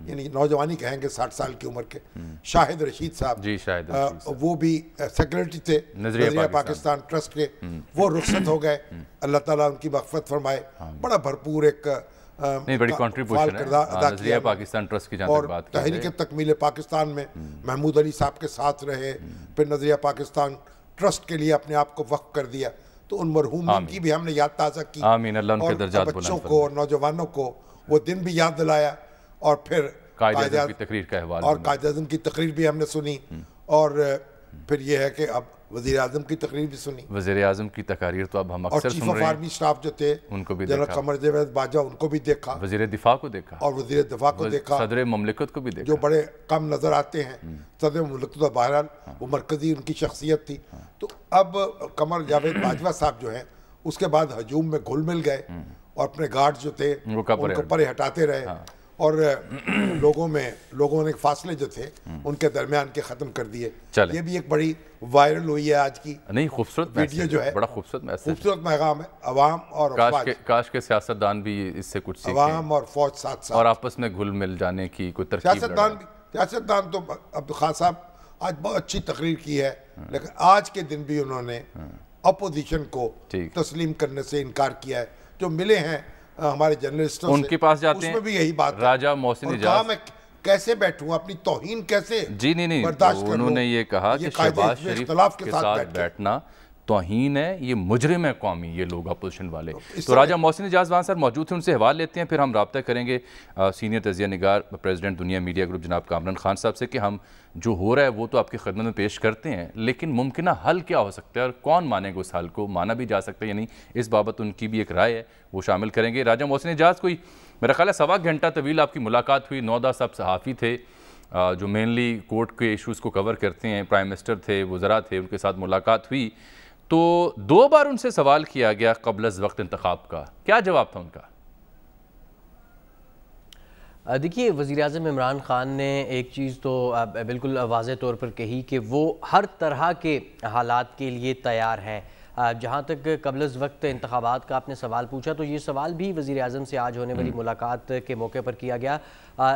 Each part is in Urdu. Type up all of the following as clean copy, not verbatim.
یعنی نوجوانی کہیں گے 60 سال کی عمر کے شاہد رشید صاحب جی شاہد رشید صاحب وہ بھی سیکرٹری تھے نظریہ پاکستان ٹرسٹ کے وہ رخصت ہو گئے اللہ تعالیٰ ان کی مغفرت فرمائے بڑا بھرپور ایک بڑی کنٹریبیوشن ہے نظریہ پاکستان ٹرسٹ کی جہاں تک بات اور تحریک تکمیل پاکستان میں محمود علی صاحب کے ساتھ رہے پھر نظریہ پاکستان ٹرسٹ کے لیے اپنے آپ کو وقف کر دیا تو ان مرحومین کی بھی ہم نے یاد تازہ کی آمین اللہ ان کے درجات بلند بچوں کو اور نوجوانوں کو وہ دن بھی یاد دلایا اور پھر قائد اعظم کی تقریر کا احوال اور قائد اعظم کی تقریر بھی ہم نے سنی اور پھر یہ ہے کہ اب وزیر اعظم کی تقریر بھی سنی وزیر اعظم کی تقاریر تو اب ہم اکثر سن رہے ہیں اور چیف آف آرمی اسٹاف جو تھے ان کو بھی جنرل قمر جاوید باجوہ ان کو بھی دیکھا وزیر دفاع کو دیکھا اور وزیر دفاع کو دیکھا صدر مملکت کو بھی دیکھا جو بڑے کم نظر آتے ہیں صدر مملکت تو بہرحال وہ مرکزی ان کی شخصیت تھی تو اب قمر جاوید باجوہ صاحب جو ہیں اس کے بعد ہجوم میں گھل مل گئے اور اپنے گارڈ جو تھے ان کو پرے ہٹاتے رہے اور لوگوں نے فاصلے جو تھے ان کے درمیان کے ختم کر دیے یہ بھی ایک بڑی وائرل ہوئی ہے آج کی نہیں خوبصورت ویڈیو جو ہے بڑا خوبصورت پیغام ہے عوام اور کاش کے سیاستدان بھی اس سے کچھ سیکھیں عوام اور فوج ساتھ ساتھ اور آپس میں گھل مل جانے کی کوئی ترکیب سیاستدان تو عبد الخان صاحب آج بہت اچھی تقریر کی ہے لیکن آج کے دن بھی انہوں نے اپوزیشن کو تسلیم کرنے سے انکار کیا ہے جو ملے ہیں ہمارے جرنلسٹوں ان کے پاس جاتے ہیں اس میں بھی یہی بات ہے راجہ محسن اجاز میں کیسے بیٹھوں اپنی توہین کیسے برداشت کروں انہوں نے یہ کہا کہ شہباز شریف کے ساتھ بیٹھنا توہین ہے یہ مجرم ہے قومی یہ لوگ اپوزیشن والے تو راجہ محسن اجاز وہاں سر موجود تھے ان سے حوال لیتے ہیں پھر ہم رابطہ کریں گے سینئر تجزیہ نگار پریزیڈنٹ دنیا میڈیا گروپ جناب کامران خان صاحب سے کہ ہم جو ہو رہا ہے وہ تو آپ کی خدمت میں پیش کرتے ہیں لیکن ممکنہ حل کیا ہو سکتا ہے اور کون مانے گا اس حل کو مانا بھی جا سکتا ہے یعنی اس بابت ان کی بھی ایک رائے ہے وہ شامل کریں گے راجہ محسن اجاز کوئی میرا خیال ہے 1.25 گھنٹہ طویل آپ کی ملاقات ہوئی 9-10 صاحب صحافی تھے جو مینلی کورٹ کے ایشوز کو کور کرتے ہیں پرائم منسٹر تھے وزراء تھے ان کے ساتھ ملاقات ہوئی تو 2 بار ان سے سوال کیا گیا قبل از وقت انتخاب کا کیا جواب تھا ان کا دیکھیے وزیراعظم عمران خان نے ایک چیز تو بالکل واضح طور پر کہی کہ وہ ہر طرح کے حالات کے لیے تیار ہیں جہاں تک قبل از وقت انتخابات کا آپ نے سوال پوچھا تو یہ سوال بھی وزیر اعظم سے آج ہونے والی ملاقات کے موقع پر کیا گیا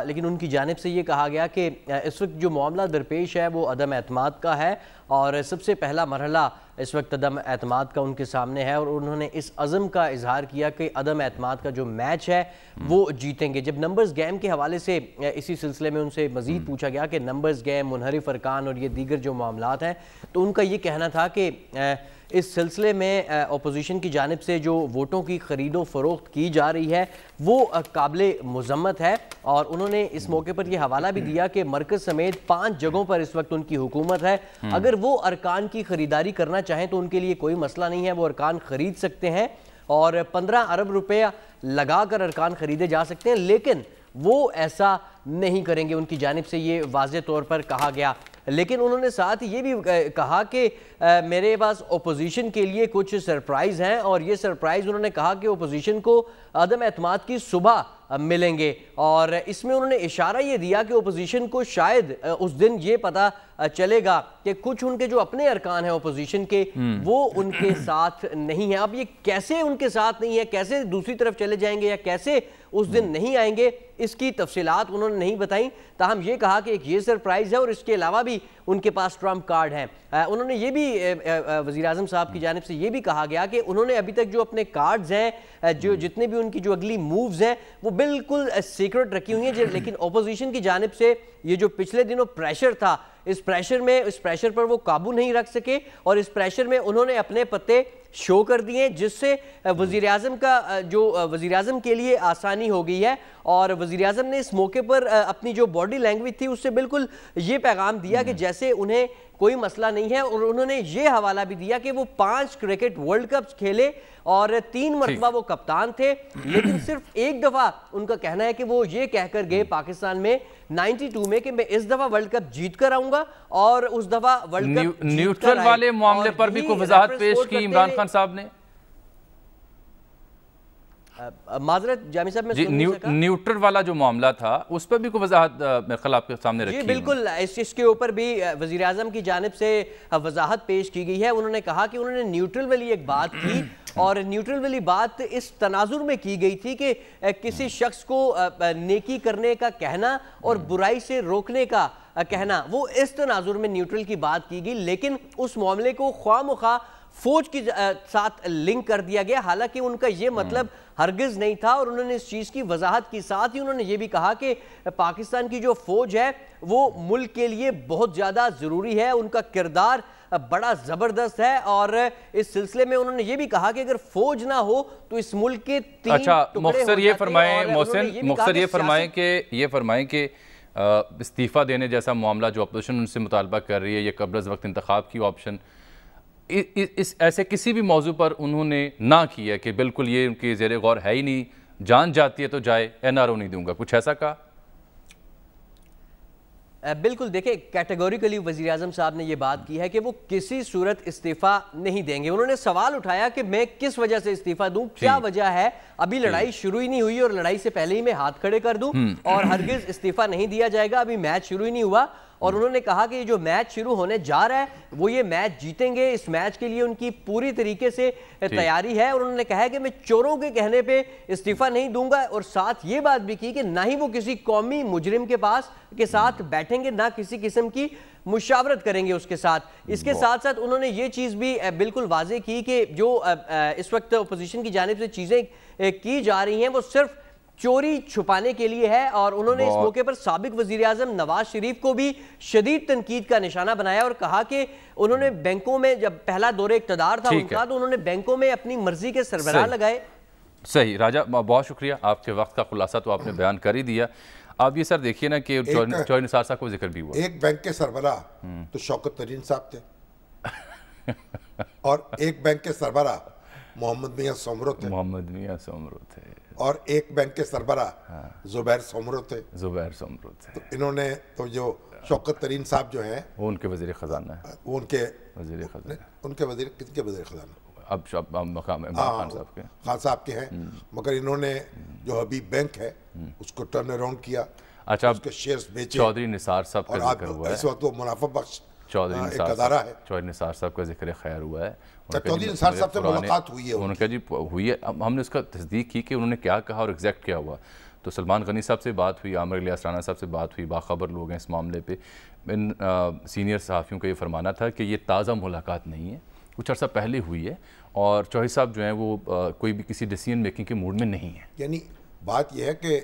لیکن ان کی جانب سے یہ کہا گیا کہ اس وقت جو معاملہ درپیش ہے وہ عدم اعتماد کا ہے اور سب سے پہلا مرحلہ اس وقت عدم اعتماد کا ان کے سامنے ہے اور انہوں نے اس عزم کا اظہار کیا کہ عدم اعتماد کا جو میچ ہے وہ جیتیں گے جب نمبرز گیم کے حوالے سے اسی سلسلے میں ان سے مزید پوچھا گیا کہ نمبرز گیم منحرف ارکان اور یہ دیگر جو معاملات ہیں تو ان کا یہ کہنا تھا کہ اس سلسلے میں اپوزیشن کی جانب سے جو ووٹوں کی خرید و فروخت کی جا رہی ہے وہ قابل مذمت ہے اور انہوں نے اس موقع پر یہ حوالہ بھی دیا کہ مرکز سمیت 5 جگہوں پر اس وقت ان کی حکومت ہے اگر وہ ارکان کی خریداری کرنا چاہیں تو ان کے لیے کوئی مسئلہ نہیں ہے وہ ارکان خرید سکتے ہیں اور 15 ارب روپیہ لگا کر ارکان خریدے جا سکتے ہیں لیکن وہ ایسا نہیں کریں گے ان کی جانب سے یہ واضح طور پر کہا گیا لیکن انہوں نے ساتھ یہ بھی کہا کہ میرے پاس اپوزیشن کے لیے کچھ سرپرائز ہیں اور یہ سرپرائز انہوں نے کہا کہ اپوزیشن کو عدم اعتماد کی صبح ملیں گے اور اس میں انہوں نے اشارہ یہ دیا کہ اپوزیشن کو شاید اس دن یہ پتہ چلے گا کہ کچھ ان کے جو اپنے ارکان ہیں اپوزیشن کے وہ ان کے ساتھ نہیں ہیں اب یہ کیسے ان کے ساتھ نہیں ہے کیسے دوسری طرف چلے جائیں گے یا کیسے اس دن نہیں آئیں گے اس کی تفصیلات انہوں نے نہیں بتائیں تاہم یہ کہا کہ ایک یہ سرپرائز ہے اور اس کے علاوہ بھی ان کے پاس ٹرمپ کارڈ ہیں انہوں نے یہ بھی وزیراعظم صاحب کی جانب سے یہ بھی کہا گیا کہ انہوں نے ابھی تک جو اپنے کارڈز ہیں جو جتنے بھی ان کی جو اگلی مووز ہیں وہ بالکل سیکرٹ رکھی ہوئی ہیں لیکن اپوزیشن کی جانب سے یہ جو پچھلے دنوں پریشر تھا اس پریشر پر وہ قابو نہیں رکھ سکے اور اس پریشر میں انہوں نے اپنے پتے شو کر دیے جس سے وزیراعظم کے لیے آسانی ہو گئی ہے اور وزیراعظم نے اس موقع پر اپنی جو باڈی لینگویج تھی اس سے بالکل یہ پیغام دیا کہ جیسے انہیں کوئی مسئلہ نہیں ہے اور انہوں نے یہ حوالہ بھی دیا کہ وہ 5 کرکٹ ورلڈ کپس کھیلے اور 3 مرتبہ وہ کپتان تھے لیکن صرف ایک دفعہ ان کا کہنا ہے کہ وہ یہ کہہ کر گئے پاکستان میں 92 میں کہ میں اس دفعہ ورلڈ کپ جیت کر آؤں گا اور اس دفعہ ورلڈ کپ نیوٹرل والے معاملے پر بھی کوئی وضاحت پیش کی عمران خان صاحب نے معذرت جامی صاحب میں نیوٹرل والا جو معاملہ تھا اس پر بھی کوئی وضاحت میرے خیال آپ کے سامنے رکھی ہے؟ جی بالکل، اس کے اوپر بھی وزیر اعظم کی جانب سے وضاحت پیش کی گئی ہے. انہوں نے کہا کہ انہوں نے نیوٹرل والی ایک بات کی اور نیوٹرل والی بات اس تناظر میں کی گئی تھی کہ کسی شخص کو نیکی کرنے کا کہنا اور برائی سے روکنے کا کہنا، وہ اس تناظر میں نیوٹرل کی بات کی گئی، لیکن اس معاملے کو خواہ مخواہ فوج کے ساتھ لنک کر دیا گیا، حالانکہ ان کا یہ مطلب ہرگز نہیں تھا. اور انہوں نے اس چیز کی وضاحت کی، ساتھ ہی انہوں نے یہ بھی کہا کہ پاکستان کی جو فوج ہے وہ ملک کے لیے بہت زیادہ ضروری ہے، ان کا کردار بڑا زبردست ہے. اور اس سلسلے میں انہوں نے یہ بھی کہا کہ اگر فوج نہ ہو تو اس ملک کے تین ٹکڑے ہو جاتے ہیں. مختصر یہ فرمائیں کہ استعفیٰ دینے جیسا معاملہ جو اپوزیشن ان سے مطالبہ کر رہی ہے، یہ قبل از وقت انتخاب کی آپشن، ایسے کسی بھی موضوع پر انہوں نے نہ کیا کہ بالکل یہ ان کی زیر غور ہے ہی نہیں، جان جاتی ہے تو جائے، NRO نہیں دوں گا، کچھ ایسا کہا؟ بالکل، دیکھیں کیٹیگوریکلی وزیر اعظم صاحب نے یہ بات کی ہے کہ وہ کسی صورت استعفیٰ نہیں دیں گے. انہوں نے سوال اٹھایا کہ میں کس وجہ سے استعفیٰ دوں، کیا وجہ ہے، ابھی لڑائی شروع ہی نہیں ہوئی اور لڑائی سے پہلے ہی میں ہاتھ کھڑے کر دوں اور ہرگز استعفیٰ نہیں دیا جائے گا، ابھی میچ شروع ہی نہیں ہوا. اور انہوں نے کہا کہ یہ جو میچ شروع ہونے جا رہا ہے وہ یہ میچ جیتیں گے، اس میچ کے لیے ان کی پوری طریقے سے تیاری ہے. اور انہوں نے کہا کہ میں چوروں کے کہنے پہ استعفیٰ نہیں دوں گا، اور ساتھ یہ بات بھی کی کہ نہ ہی وہ کسی قومی مجرم کے ساتھ بیٹھیں گے، نہ کسی قسم کی مشاورت کریں گے اس کے ساتھ. اس کے ساتھ ساتھ انہوں نے یہ چیز بھی بالکل واضح کی کہ جو اس وقت اپوزیشن کی جانب سے چیزیں کی جا رہی ہیں وہ صرف چوری چھپانے کے لیے ہے. اور انہوں نے اس موقع پر سابق وزیر اعظم نواز شریف کو بھی شدید تنقید کا نشانہ بنایا اور کہا کہ انہوں نے بینکوں میں، جب پہلا دور اقتدار تھا ان کا، تو انہوں نے بینکوں میں اپنی مرضی کے سربراہ لگائے. صحیح راجہ، بہت شکریہ، آپ کے وقت کا خلاصہ تو آپ نے بیان کر ہی دیا. آپ یہ سر دیکھیے نا کہ چوہدری نثار صاحب کو ذکر بھی ہوا، ایک بینک کے سربراہ تو شوکت ترین صاحب تھے اور ایک بینک کے سربراہ محمد میاں سومرو تھے اور ایک بینک کے سربراہ زبیر سومرو تھے. تو انہوں نے تو جو شوکت ترین صاحب جو ہیں وہ ان کے وزیر خزانہ ہیں، وہ ان کے وزیر کن کے وزیر خزانہ اب مقام عمران خان صاحب کے ہیں، مگر انہوں نے جو حبیب بینک ہے اس کو ٹرن اراؤنڈ کیا، اس کے شیئرز بیچے. چوہدری نثار صاحب کا ذکر ہوا ہے، اس وقت وہ منافع بخش چوہدری نثار صاحب کا ذکر خیر ہوا ہے. چوہدری نثار صاحب سے ملاقات ہوئی ہے، انہوں نے کہا جی ہوئی ہے. ہم نے اس کا تصدیق کی کہ انہوں نے کیا کہا اور ایگزیکٹ کیا ہوا. تو سلمان غنی صاحب سے بات ہوئی، عامر الیاس رانا صاحب سے بات ہوئی، باخبر لوگ ہیں اس معاملے پہ. ان سینئر صحافیوں کا یہ فرمانا تھا کہ یہ تازہ ملاقات نہیں ہے، کچھ عرصہ پہلے ہوئی ہے اور چوہدری صاحب جو ہیں وہ کوئی بھی کسی ڈیسیژن میکنگ کے موڈ میں نہیں ہے. یعنی بات یہ ہے کہ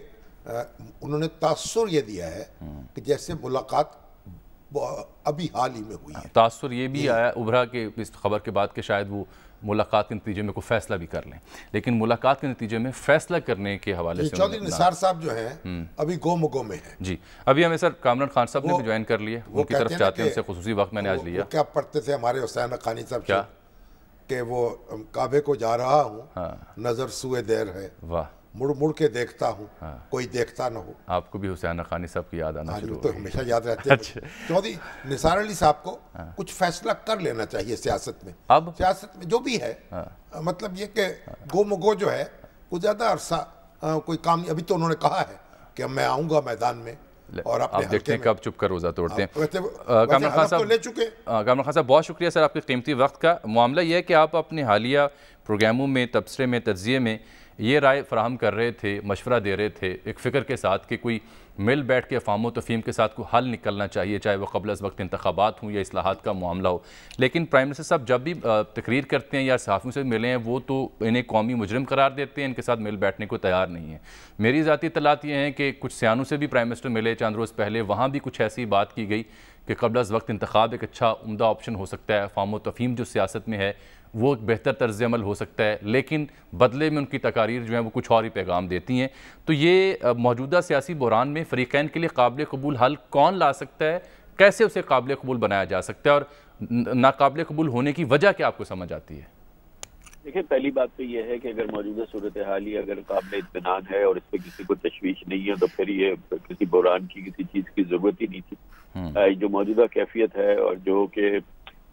انہوں نے تاثر یہ دیا ہے کہ جیسے ملاقات ابھی حال ہی میں ہوئی ہے. تاثر یہ بھی آیا ابھرا کہ اس خبر کے بعد کہ شاید وہ ملاقات کے نتیجے میں کوئی فیصلہ بھی کر لیں، لیکن ملاقات کے نتیجے میں فیصلہ کرنے کے حوالے سے چوہدری نثار صاحب جو ہیں ابھی گو میں ہیں. جی ابھی ہمیں سر کامران خان صاحب نے بھی جوائن کر لیے، ان کی طرف چاہتے ہیں، ان سے خصوصی وقت میں نے آج لیا. کیا پڑھتے تھے ہمارے حسین حقانی صاحب کیا کہ وہ کعبے کو جا رہا ہوں نظر سوئے دیر ہے، واہ، مڑ کے دیکھتا ہوں کوئی دیکھتا نہ ہو. آپ کو بھی حسین حقانی صاحب کی یاد آنا شروع ہو تو ہمیشہ یاد رہتے ہیں. چوہدری نثار علی صاحب کو کچھ فیصلہ کر لینا چاہیے سیاست میں. اب سیاست میں جو بھی ہے مطلب یہ کہ گو مگو جو ہے وہ زیادہ عرصہ کوئی کام نہیں. ابھی تو انہوں نے کہا ہے کہ میں آؤں گا میدان میں اور آپ دیکھتے ہیں کب چپ کر روزہ توڑتے ہیں. کامران خان صاحب بہت شکریہ سر آپ کے قیمتی وقت کا. معاملہ یہ ہے کہ آپ اپنے حالیہ پروگراموں میں، تبصرے میں، تجزیے میں یہ رائے فراہم کر رہے تھے، مشورہ دے رہے تھے ایک فکر کے ساتھ کہ کوئی مل بیٹھ کے افہام و تفہیم کے ساتھ کوئی حل نکلنا چاہیے، چاہے وہ قبل از وقت انتخابات ہوں یا اصلاحات کا معاملہ ہو. لیکن پرائم منسٹر صاحب جب بھی تقریر کرتے ہیں یا صحافیوں سے ملے ہیں وہ تو انہیں قومی مجرم قرار دیتے ہیں، ان کے ساتھ مل بیٹھنے کو تیار نہیں ہیں. میری ذاتی اطلاعات یہ ہیں کہ کچھ سیانوں سے بھی پرائم منسٹر ملے چند روز پہلے، وہاں بھی کچھ ایسی بات کی گئی کہ قبل از وقت انتخاب ایک اچھا عمدہ آپشن ہو سکتا ہے، افہام و تفہیم جو سیاست میں ہے وہ ایک بہتر طرز عمل ہو سکتا ہے، لیکن بدلے میں ان کی تقاریر جو ہیں وہ کچھ اور ہی پیغام دیتی ہیں. تو یہ موجودہ سیاسی بحران میں فریقین کے لیے قابل قبول حل کون لا سکتا ہے، کیسے اسے قابل قبول بنایا جا سکتا ہے، اور ناقابل قبول ہونے کی وجہ کیا آپ کو سمجھ آتی ہے؟ دیکھیں پہلی بات تو یہ ہے کہ اگر موجودہ صورتحال ہی اگر قابل اطمینان ہے اور اس پہ کسی کو تشویش نہیں ہے تو پھر یہ کسی بحران کی کسی چیز کی ضرورت ہی نہیں تھی. جو موجودہ کیفیت ہے اور جو کہ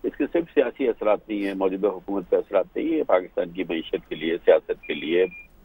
اس کے صرف سیاسی اثرات نہیں ہیں، موجودہ حکومت پہ اثرات نہیں ہے، پاکستان کی معیشت کے لیے، سیاست کے لیے،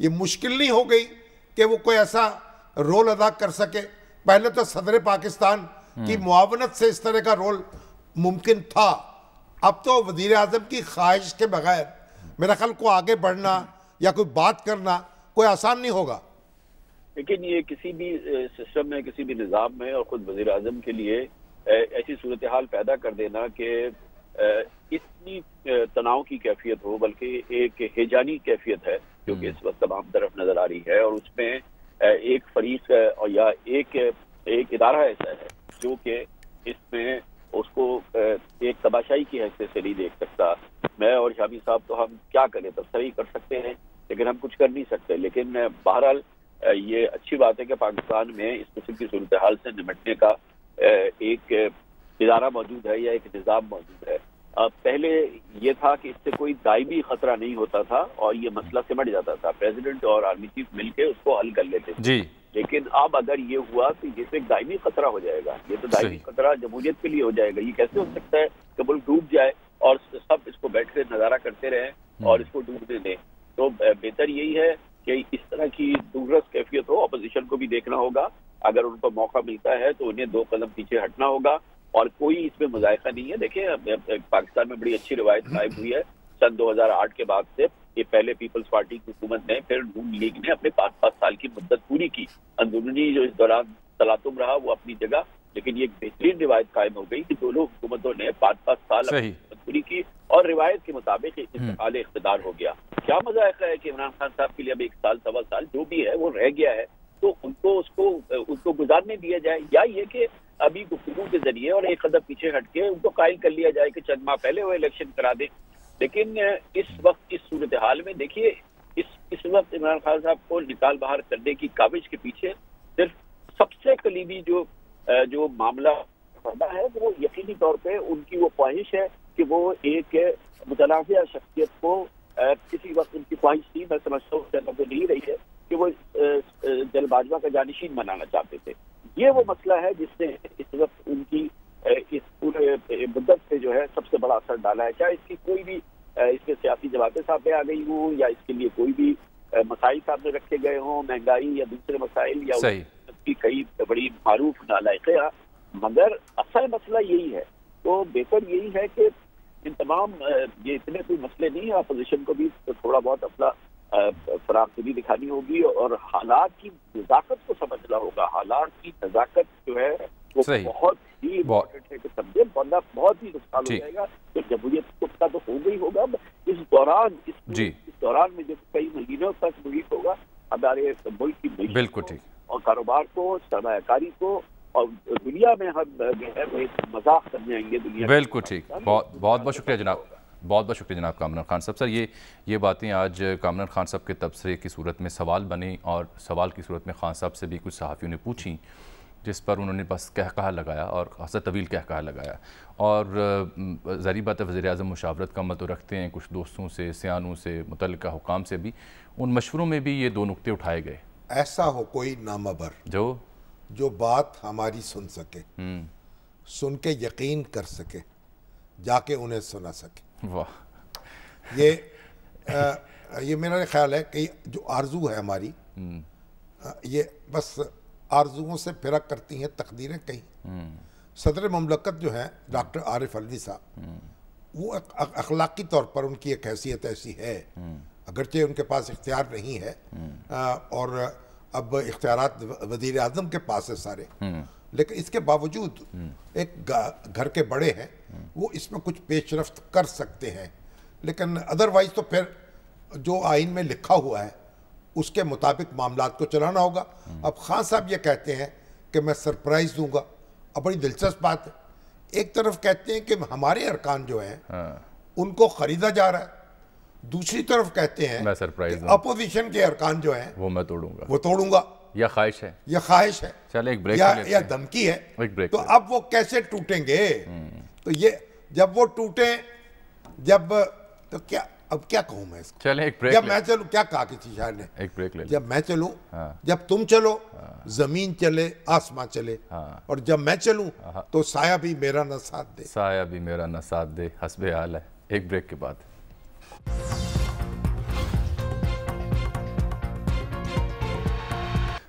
یہ مشکل نہیں ہو گئی کہ وہ کوئی ایسا رول ادا کر سکے؟ پہلے تو صدر پاکستان کی معاونت سے اس طرح کا رول ممکن تھا، اب تو وزیر اعظم کی خواہش کے بغیر میرا خیال کو آگے بڑھنا یا کوئی بات کرنا کوئی آسان نہیں ہوگا۔ لیکن یہ کسی بھی سسٹم میں، کسی بھی نظام میں، اور خود وزیر اعظم کے لیے ایسی صورتحال پیدا کر دینا کہ اتنی تناؤ کی کیفیت ہو، بلکہ ایک ہیجانی کیفیت ہے جو کہ اس وقت تمام طرف نظر آ رہی ہے، اور اس میں ایک فریق یا ایک ادارہ ایسا ہے جو کہ اس میں اس کو ایک تماشائی کی حیثیت سے نہیں دیکھ سکتا۔ میں اور شامی صاحب تو ہم کیا کریں، تبصرہ کر سکتے ہیں لیکن ہم کچھ کر نہیں سکتے۔ لیکن بہرحال یہ اچھی بات ہے کہ پاکستان میں اس قسم کی صورتحال سے نمٹنے کا ایک ادارہ موجود ہے یا ایک نظام موجود ہے۔ پہلے یہ تھا کہ اس سے کوئی دائمی خطرہ نہیں ہوتا تھا اور یہ مسئلہ سمٹ جاتا تھا، پریزیڈنٹ اور آرمی چیف مل کے اس کو حل کر لیتے تھے جی۔ لیکن اب اگر یہ ہوا تو یہ تو ایک دائمی خطرہ ہو جائے گا، یہ تو دائمی خطرہ جمہوریت کے لیے ہو جائے گا۔ یہ کیسے ہو سکتا ہے کہ ملک ڈوب جائے اور سب اس کو بیٹھ کے نظارہ کرتے رہیں اور اس کو ڈوبنے دیں؟ تو بہتر یہی ہے کہ اس طرح کی دورس کیفیت ہو، اپوزیشن کو بھی دیکھنا ہوگا، اگر ان کو موقع ملتا ہے تو انہیں 2 قدم پیچھے ہٹنا ہوگا، اور کوئی اس میں مذائقہ نہیں ہے۔ دیکھیں پاکستان میں بڑی اچھی روایت قائم ہوئی ہے سن 2008 کے بعد سے، یہ پہلے پیپلز پارٹی کی حکومت نے، پھر نون لیگ نے اپنے 5 سال کی مدت پوری کی، اندرونی جو اس دوران تلاطم رہا وہ اپنی جگہ، لیکن یہ ایک بہترین روایت قائم ہو گئی کہ دونوں حکومتوں نے 5 سال اپنی مدت پوری کی اور روایت کے مطابق انتقال اقتدار ہو گیا۔ کیا مذائقہ ہے کہ عمران خان صاحب کے لیے اب 1 سال 1.25 سال جو بھی ہے وہ رہ گیا ہے، تو ان کو گزارنے دیا جائے، یا یہ کہ ابھی گفتگو کے ذریعے اور 1 قدم پیچھے ہٹ کے ان کو قائل کر لیا جائے کہ چند ماہ پہلے وہ الیکشن کرا دیں۔ لیکن اس وقت اس صورتحال میں دیکھیے اس وقت عمران خان صاحب کو نکال باہر کرنے کی کاوش کے پیچھے صرف سب سے قریبی جو معاملہ ہے وہ یقینی طور پہ ان کی وہ خواہش ہے کہ وہ ایک متنازع شخصیت کو، کسی وقت ان کی خواہش تھی، میں سمجھتا ہوں تو نہیں رہی ہے، کہ وہ جل باجوہ کا جانشین بنانا چاہتے تھے۔ یہ وہ مسئلہ ہے جس نے اس وقت ان کی اس پورے مدت پہ جو ہے سب سے بڑا اثر ڈالا ہے، چاہے اس کی کوئی بھی اس میں سیاسی جماعتیں سامنے آ گئی ہوں یا اس کے لیے کوئی بھی مسائل سامنے رکھے گئے ہوں، مہنگائی یا دوسرے مسائل یا اس کی کئی بڑی معروف نالائقیاں، مگر اصل مسئلہ یہی ہے۔ تو بہتر یہی ہے کہ ان تمام یہ اتنے کوئی مسئلے نہیں ہیں، اپوزیشن کو بھی تھوڑا بہت اپنا فراخی دکھانی ہوگی اور حالات کی نزاکت کو سمجھنا ہوگا۔ حالات کی نزاکت جو ہے وہ بہت ہی امپورٹنٹ ہے کہ سمجھے، ورنہ بہت ہی نقصان ہو جائے گا۔ تو جمہوریت کا تو ہو گئی ہوگا، اس دوران میں جو کئی مہینوں تک محیط ہوگا ہمارے ملک کی معیشت اور کاروبار کو، سرمایہ کاری کو، اور دنیا میں ہم مذاق کرنے آئیں گے دنیا۔ بالکل ٹھیک، بہت شکریہ جناب، بہت شکریہ جناب کامران خان صاحب۔ سر یہ باتیں آج کامران خان صاحب کے تبصرے کی صورت میں سوال بنیں، اور سوال کی صورت میں خان صاحب سے بھی کچھ صحافیوں نے پوچھیں، جس پر انہوں نے بس کہا لگایا اور خاصا طویل کہا لگایا، اور ظاہری بات ہے وزیر اعظم مشاورت کا عمل تو رکھتے ہیں، کچھ دوستوں سے، سیانوں سے، متعلقہ حکام سے بھی، ان مشوروں میں بھی یہ 2 نکتے اٹھائے گئے۔ ایسا ہو کوئی نامبر جو بات ہماری سن سکے، سن کے یقین کر سکے، جا کے انہیں سنا سکے۔ واہ، یہ میرا خیال ہے کہ جو آرزو ہے ہماری، یہ بس آرزوؤں سے پھرا کرتی ہیں تقدیریں کہیں۔ صدر مملکت جو ہیں ڈاکٹر عارف علوی صاحب، وہ اخلاقی طور پر ان کی ایک حیثیت ایسی ہے، اگرچہ ان کے پاس اختیار نہیں ہے اور اب اختیارات وزیر اعظم کے پاس ہے سارے، لیکن اس کے باوجود ایک گھر کے بڑے ہیں، وہ اس میں کچھ پیش رفت کر سکتے ہیں، لیکن ادروائز تو پھر جو آئین میں لکھا ہوا ہے اس کے مطابق معاملات کو چلانا ہوگا۔ اب خان صاحب یہ کہتے ہیں کہ میں سرپرائز دوں گا، اب بڑی دلچسپ بات ہے، ایک طرف کہتے ہیں کہ ہمارے ارکان جو ہیں ان کو خریدا جا رہا ہے، دوسری طرف کہتے ہیں اپوزیشن کے ارکان جو ہیں وہ میں توڑوں گا، یا خواہش ہے چلے ایک بریک یا دھمکی ہے، تو اب وہ کیسے ٹوٹیں گے؟ تو یہ جب وہ ٹوٹیں، تو کیا اب کیا کہوں میں اس کو؟ چلیں ایک بریک، جب میں چلوں، کیا کہا کسی شاعر نے، ایک بریک لے، جب میں چلوں، جب تم چلو زمین چلے آسمان چلے، اور جب میں چلوں تو سایہ بھی میرا نہ ساتھ دے، حسب حال ہے۔ ایک بریک کے بعد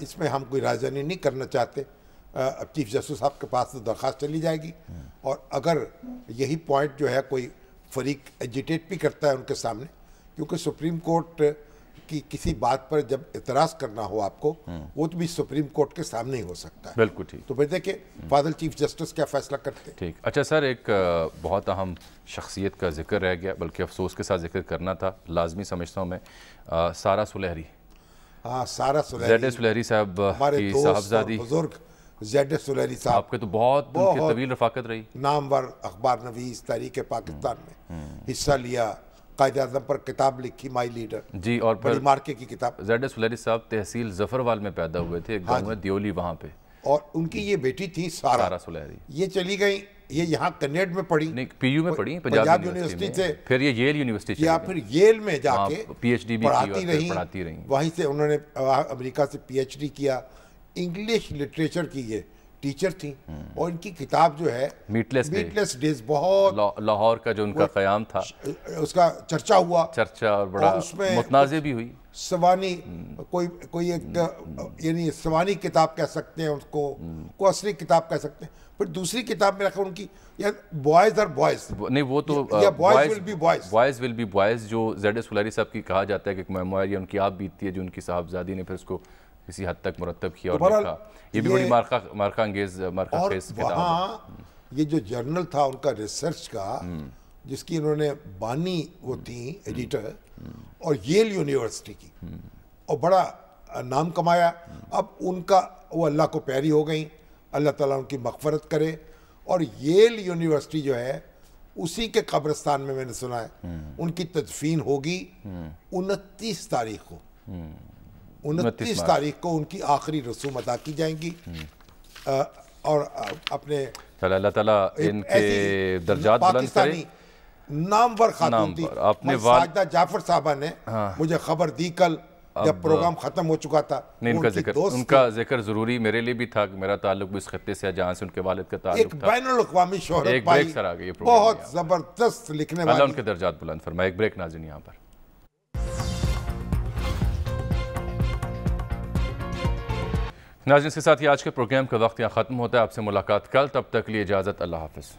اس میں ہم کوئی رائزنی نہیں کرنا چاہتے. چیف جسٹس صاحب کے پاس درخواست چلی جائے گی, اور اگر یہی پوائنٹ جو ہے کوئی فریق ایجیٹیٹ بھی کرتا ہے ان کے سامنے, کیونکہ سپریم کورٹ کی کسی بات پر جب اعتراض کرنا ہو آپ کو, وہ تو بھی سپریم کورٹ کے سامنے ہی ہو سکتا ہے. بالکل ٹھیک. تو پھر دیکھیں فاضل چیف جسٹس کیا فیصلہ کرتے ہیں. ٹھیک. اچھا سر, ایک بہت اہم شخصیت کا ذکر رہ گیا, بلکہ افسوس کے ساتھ ذکر کرنا تھا, لازمی سمجھتا ہوں میں, سارہ سلیحری. ہاں, سارہ زیڈ اے سلیحری صاحب کی صاحبزادی, بزرگ زیڈ اے سلیحری صاحب, آپ کے تو بہت ان کی طویل رفاقت رہی, نامور اخبار نویس, تحریک پاکستان میں حصہ لیا, قائد اعظم پر کتاب لکھی مائی لیڈر, جی, اور بڑی مارکے کی کتاب. زیڈ اے سلیحری صاحب تحصیل ظفروال میں پیدا ہوئے تھے, ایک گاؤں ہے دیولی وہاں پہ, اور ان کی یہ بیٹی تھی سارہ سلیحری. یہ چلی گئی, یہ یہاں کنیڈ میں پڑھی, نہیں پی یو میں پڑھی, پنجاب یونیورسٹی سے, پھر یہ ییل یونیورسٹی یا پھر ییل میں جا کے پی ایچ ڈی بھی پڑھاتی رہی, وہیں سے انہوں نے امریکہ سے پی ایچ ڈی کیا. انگلش لٹریچر کی یہ ٹیچر تھیں, اور ان کی کتاب جو ہے میٹ لیس ڈیز, بہت لاہور کا جو ان کا قیام تھا اس کا چرچا ہوا, اور بڑا متنازع بھی ہوئی. سوانی کوئی ایک یعنی سوانی کتاب کہہ سکتے ہیں اس کو, کوئی اصلی کتاب کہہ سکتے ہیں. پھر دوسری کتاب میں رکھا ان کی بوائز آر بوائز, نہیں وہ تو بوائز ول بی بوائز, جو زیڈ اے سلیحری صاحب کی کہا جاتا ہے کہ ایک میموائر یا ان کی آپ بیتتی ہے, جو ان کی صاحبزادی نے پھر اس کو کسی حد تک مرتب کیا اور لکھا. یہ بھی بڑی مارکہ خیز کتاب ہے. یہ جو جرنل تھا ان کا ریسرچ کا, جس کی انہوں نے بانی وہ تھیں ایڈیٹر, اور ییل یونیورسٹی کی, اور بڑا نام کمایا. اب ان کا وہ اللہ کو پیاری ہو گئیں, اللہ تعالیٰ ان کی مغفرت کرے. اور ییل یونیورسٹی جو ہے اسی کے قبرستان میں نے سنا ہے ان کی تدفین ہوگی 29 تاریخ کو. 29 تاریخ کو ان کی آخری رسوم ادا کی جائیں گی, اور اپنے اللہ تعالیٰ ان کے درجات بلند کرے. نامور خاتون تھی, ساجدہ جعفر صاحبہ نے مجھے خبر دی کل جب پروگرام ختم ہو چکا تھا. ان کا ذکر ضروری میرے لیے بھی تھا, کہ میرا تعلق بھی اس خطے سے ہے جہاں سے ان کے والد کا تعلق ایک تھا. بین الاقوامی شہرت پائی, بہت زبردست لکھنے والی. اللہ ان کے درجات بلند فرمائے. ایک بریک ناظرین یہاں پر. ناظرین, اس کے ساتھ ہی آج کے پروگرام کا وقت یہاں ختم ہوتا ہے. آپ سے ملاقات کل, تب تک لیے اجازت, اللہ حافظ.